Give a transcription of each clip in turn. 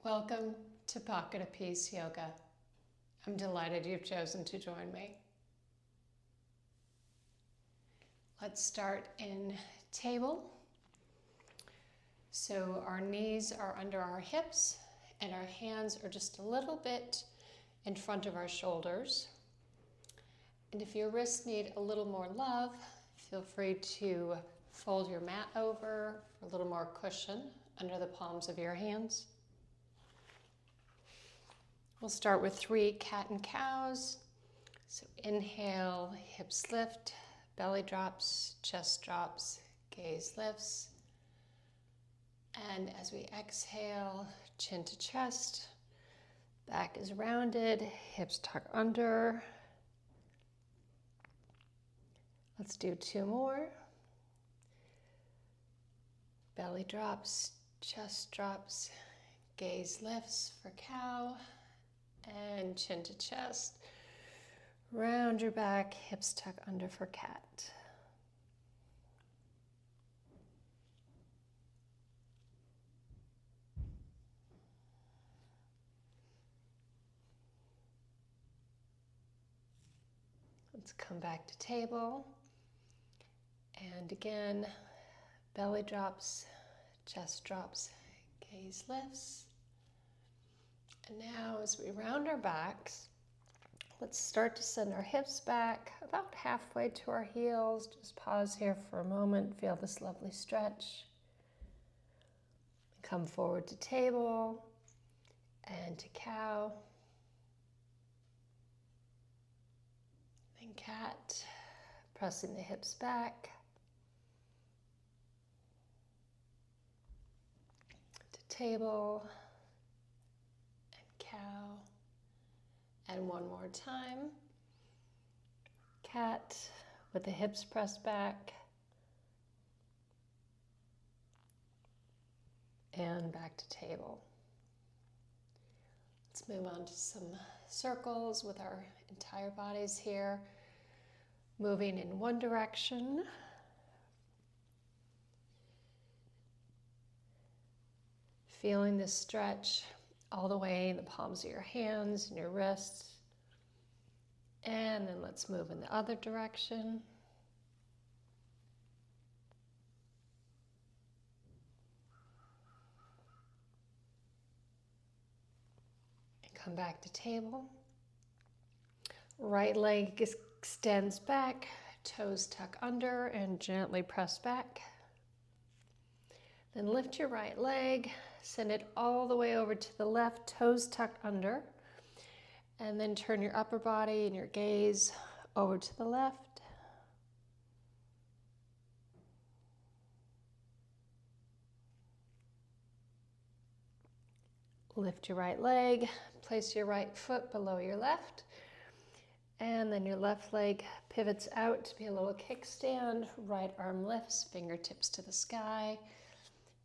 Welcome to Pocket of Peace Yoga. I'm delighted you've chosen to join me. Let's start in table. So our knees are under our hips and our hands are just a little bit in front of our shoulders. And if your wrists need a little more love, feel free to fold your mat over for a little more cushion under the palms of your hands. We'll start with 3 cat and cows. So inhale, hips lift, belly drops, chest drops, gaze lifts. And as we exhale, chin to chest, back is rounded, hips tuck under. Let's do 2 more. Belly drops, chest drops, gaze lifts for cow. And chin to chest. Round your back, hips tuck under for cat. Let's come back to table. And again, belly drops, chest drops, gaze lifts. And now as we round our backs, let's start to send our hips back about halfway to our heels. Just pause here for a moment, feel this lovely stretch. Come forward to table and to cow. Then cat, pressing the hips back. To table. Cow, and one more time. Cat with the hips pressed back. And back to table. Let's move on to some circles with our entire bodies here. Moving in one direction. Feeling this stretch all the way in the palms of your hands and your wrists. And then let's move in the other direction. And come back to table. Right leg extends back, toes tuck under and gently press back. Then lift your right leg, send it all the way over to the left, toes tucked under. And then turn your upper body and your gaze over to the left. Lift your right leg, place your right foot below your left. And then your left leg pivots out to be a little kickstand. Right arm lifts, fingertips to the sky.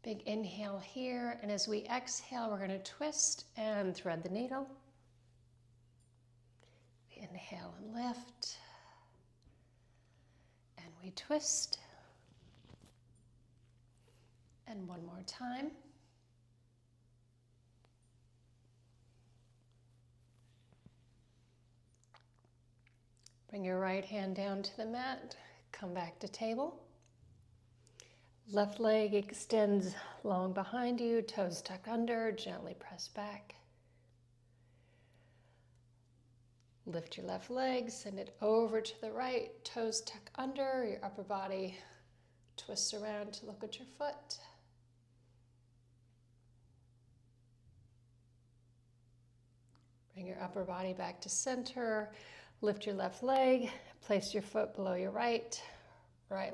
Big inhale here, and as we exhale, we're going to twist and thread the needle. We inhale and lift, and we twist. And one more time. Bring your right hand down to the mat, come back to table. Left leg extends long behind you, toes tuck under, gently press back. Lift your left leg, send it over to the right, toes tuck under, your upper body twists around to look at your foot. Bring your upper body back to center, lift your left leg, place your foot below your right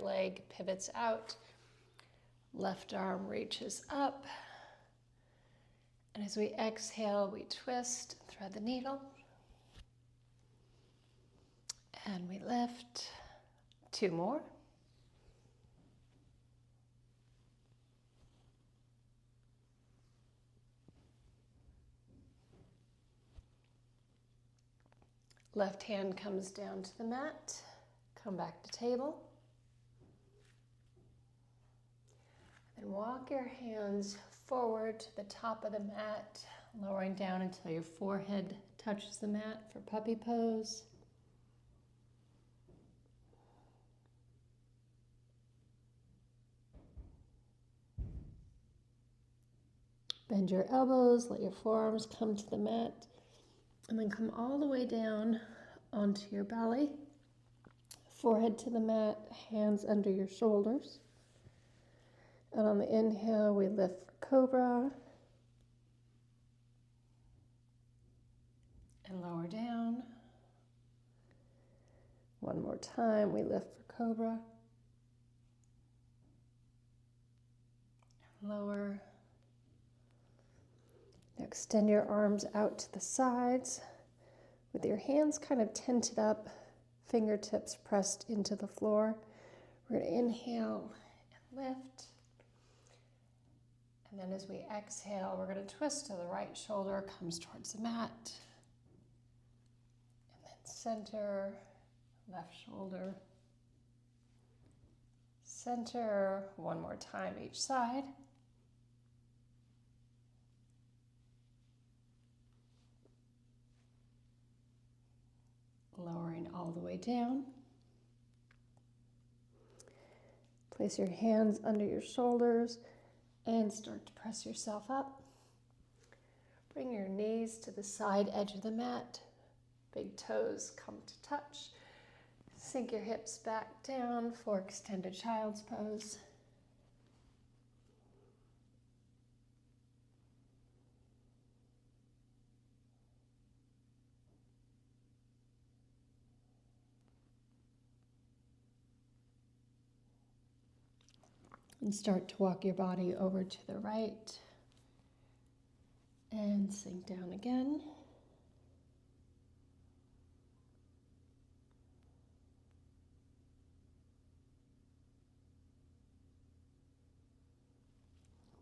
leg pivots out. Left arm reaches up. And as we exhale, we twist, thread the needle. And we lift. 2 more. Left hand comes down to the mat. Come back to table. And walk your hands forward to the top of the mat. Lowering down until your forehead touches the mat for puppy pose. Bend your elbows, let your forearms come to the mat, and then come all the way down onto your belly. Forehead to the mat, hands under your shoulders. And on the inhale, we lift for cobra. And lower down. One more time, we lift for cobra. And lower. Now extend your arms out to the sides with your hands kind of tented up, fingertips pressed into the floor. We're going to inhale and lift. And then as we exhale, we're going to twist to the right shoulder comes towards the mat. And then center, left shoulder. Center, one more time each side. Lowering all the way down. Place your hands under your shoulders and start to press yourself up. Bring your knees to the side edge of the mat. Big toes come to touch. Sink your hips back down for extended child's pose. And start to walk your body over to the right and sink down again.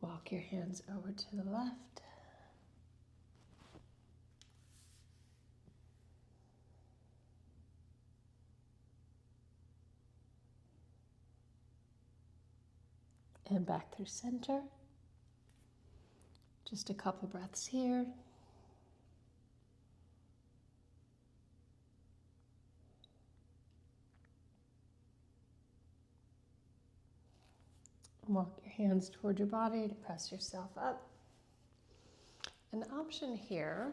Walk your hands over to the left. And back through center. Just a couple breaths here. Walk your hands toward your body to press yourself up. An option here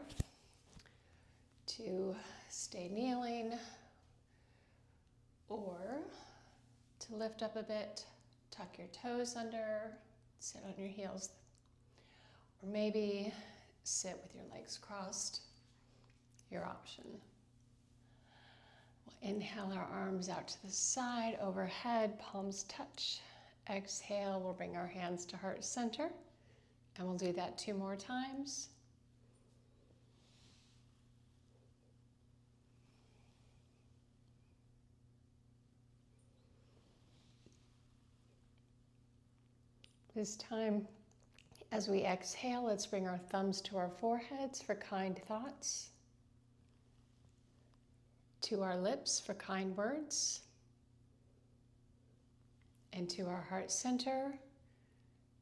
to stay kneeling or to lift up a bit, tuck your toes under, sit on your heels, or maybe sit with your legs crossed, your option. We'll inhale our arms out to the side, overhead, palms touch. Exhale, we'll bring our hands to heart center, and we'll do that 2 more times. This time, as we exhale, let's bring our thumbs to our foreheads for kind thoughts, to our lips for kind words, and to our heart center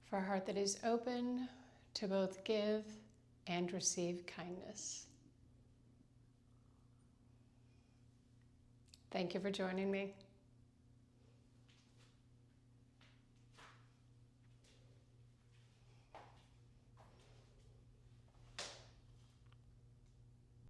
for a heart that is open to both give and receive kindness. Thank you for joining me.